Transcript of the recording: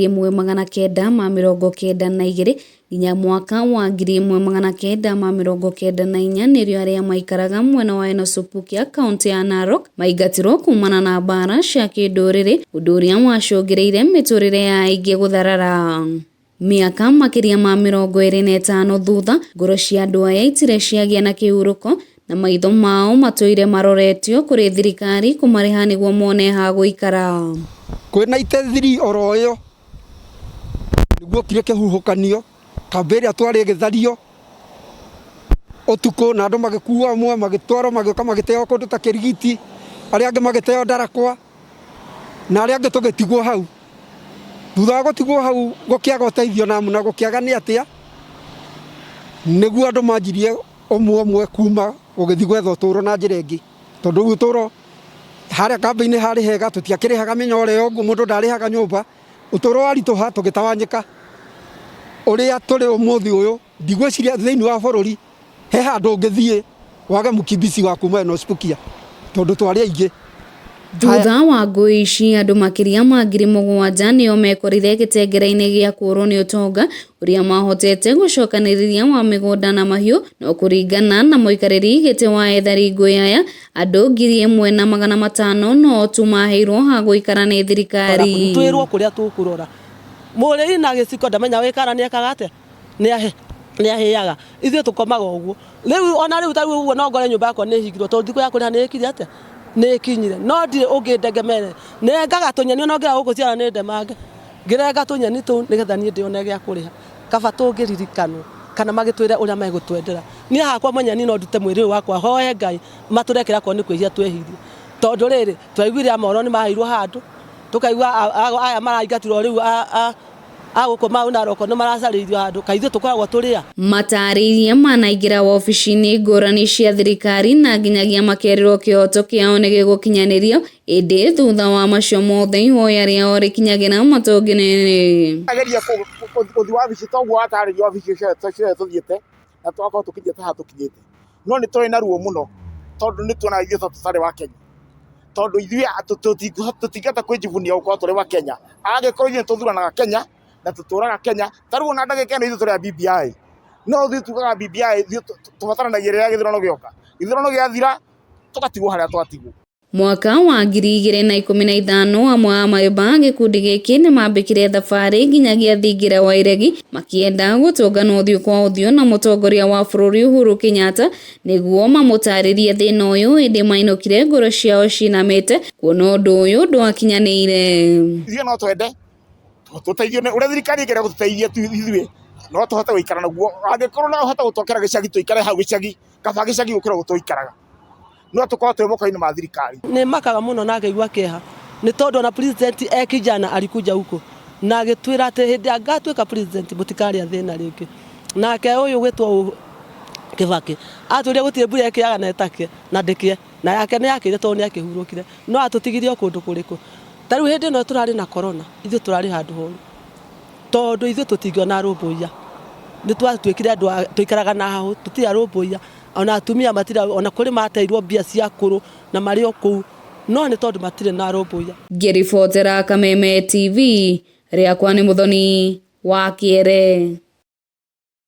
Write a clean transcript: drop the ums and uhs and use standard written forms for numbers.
1992 nginya mwaka wa 1994 nĩrĩo arĩa maikaraga mwena wa Enosupukia kaunti ya Narok maingatirwo kumana na mbara cia kĩndũrĩrĩ, ũndũ ũrĩa wacũngĩrĩire mĩtũrĩre ya aingĩ gũtharara. Mĩaka makĩria ma 25 thutha, ngoro cia andũ aya itirĩ ciagĩa na kĩhurũko na maitho mao matũire maroretio kũrĩ thirikari kũmarĩha nĩguo mone ha gũikara. Kwĩna itethiri oro ĩyo nĩguo kire kĩhuhũkanio kambĩrĩa twarĩ gĩthario ũtukũ na andũ magĩkuo amwe magĩtwarwo magĩũka magĩteo kũndũ ta Kĩrigiti, arĩa angĩ magĩteo Ndarakwa na arĩa angĩ tũgĩtigwo hau. Thutha wa gũtigwo hau gũkĩaga ũteithio na mũna gũkĩaga nĩ atĩa nĩguo andũ manjirie ũmwe kuma gũgĩthiĩ gwetha ũtũũro na njĩra ĩngĩ, tondũ ũtũũro harĩa kambĩ-inĩ harĩ hega tũtiakĩrĩhaga mĩnyore ũguo, mũndũ ndarĩhaga nyũmba, ũtũũro waritũha tũgĩtawanyĩka. Ũrĩa tũrĩ ũmũthĩ ũyũ ndigwĩciria thĩinĩ wa bũrũri he handũ ũngĩthiĩ wage mũkimbisi wa kuma Enosupukia tondũ twarĩ aingĩ. Thutha wa ngũĩ ici andũ makĩria ma 7,000 nĩo mekorire gĩtengera-inĩ gĩa kũũrwo nĩ ũtonga ũrĩa mahotete gũcokanĩrĩria wa mĩgũnda na mahiũ, no kũringana na mũikarĩri gĩtĩ wa ethari ngũĩ aya, andũ 1,500 no tu maheirwo ha gũikara nĩ thirikari. Twĩrwo kũrĩa tũkũrora mũrĩi na gĩciko ndamenya wĩkara nĩ ekaga atĩa, nĩ ahĩaga, ithuĩ tũkomaga ũguo. Rĩu ona rĩu tarĩu ũguo no ngore nyũmba yakwa nĩ hingirwo tondũ thikũ ya kũrĩha nĩ ĩkire atĩa, nĩ ĩkinyire, no ndirĩ ũngĩndegemere nengaga tũnyeni ona ũngĩaga gũkũ ciana nĩ ndemange ngĩrenga tũnyeni tũu nĩgetha niĩ ndĩone gĩa kũrĩha. Kaba tũngĩririkanwo kana magĩtwĩre ũrĩa megũtwendera. Niĩ hakwa mwenyeni no ndute mwĩrĩ ũyũ wakwa hoye Ngai matũrekera korwo nĩ kwĩhia twehirie, tondũ rĩrĩ twaiguire amoro nĩ maheirwo handũ tũkaigua aya maraingatirwo rĩu agũkũ mau Naroko nĩ maracarĩirio handũ, kaithuĩ tũkoragwo tũrĩa. Matarĩirie manaingĩra wobici-inĩ ngũrani cia thirikari na nginyagia makerĩrwo kĩhoto kĩao nĩ gĩgũkinyanĩrio, ĩndĩ thutha wa macio mothe ihoya rĩao rĩkinyagĩra matongo-inĩ. Ageria gũthiĩ wabici toguo atarĩria wabici ciothe tũthiĩte na twakorwo tũkinyĩte haha tũkinyĩte, no nĩ tũrĩ na ruo mũno tondũ nĩ tuona ithuĩ tũtarĩ wa Kenya, tondũ ithuĩ tũtingĩhota kwĩnjivunia gũkorwo tũrĩ wa Kenya. Angĩkorwo ithuĩ tũthuranaga Kenya na tũtũraga Kenya, tarĩu ona ndagĩka ĩno ithuĩ tũrĩ a BBI, no ithuĩ tugaga BBI tũbataranagia rĩrĩa gĩthurano gĩoka, gĩthurano gĩathira tũgatigwo harĩa twatigwo. Mwaka wa 2015 amwe a maemba gĩkundi gĩkĩ nĩ mambĩkire thabarĩ nginyagia thingira wa iregi makĩenda gũtũngana ũthiũ kwa ũthiũ na mũtongoria wa bũrũri Uhuru Kenyatta nĩguo mamũtarĩrie thĩna ũyũ, ĩndĩ mainũkire ngoro ciao cinamĩte kuona ũndũ ũyũ ndwakinyanĩire. Ithuĩ no twende tũteithio nĩ ũrĩa thirikari ĩgeria gũtũteithia ithuĩ no tũhote gũikara naguo. Angĩkorwo no ũhote gũtwakĩra gĩcagi tũikare hau gĩcagi, kaba gĩcagi gũkĩra gũtũikaraga, no tũkorwo twĩ moko-inĩ ma thirikari. Nĩ makaga mũno na ngaigua kĩeha nĩ tondũ ona president kijana alikuja huko na agĩtwĩra atĩ hĩndĩ angatuĩka president mũtikarĩa thĩna rĩngĩ, nake ũyũ gwĩtwo Kibaki atwĩrire gũtirĩ mbura ĩkĩaga na ĩtakĩe na ndĩkĩe na yake nĩ yakĩire tondũ nĩ akĩhurũkire, no atũtigirie kũndũ kũrĩkũ. Tarĩu hĩndĩ ĩno tũrarĩ na corona ithuĩ tũrarĩ handũ horu tondũ ithuĩ tũtingĩona arũmbũiya, nĩ twatuĩkire andũ tũikaraga na hau tũtirĩ arũmbũiya, ona atumia matira ona kũrĩ mateirwo mbia cia kũrũ na marĩ o kũu, no nĩ tondũ matirĩ na arũmbũiya. Ngĩribotera Kameme TV, rĩakwa nĩ Mũthoni wa Kĩere.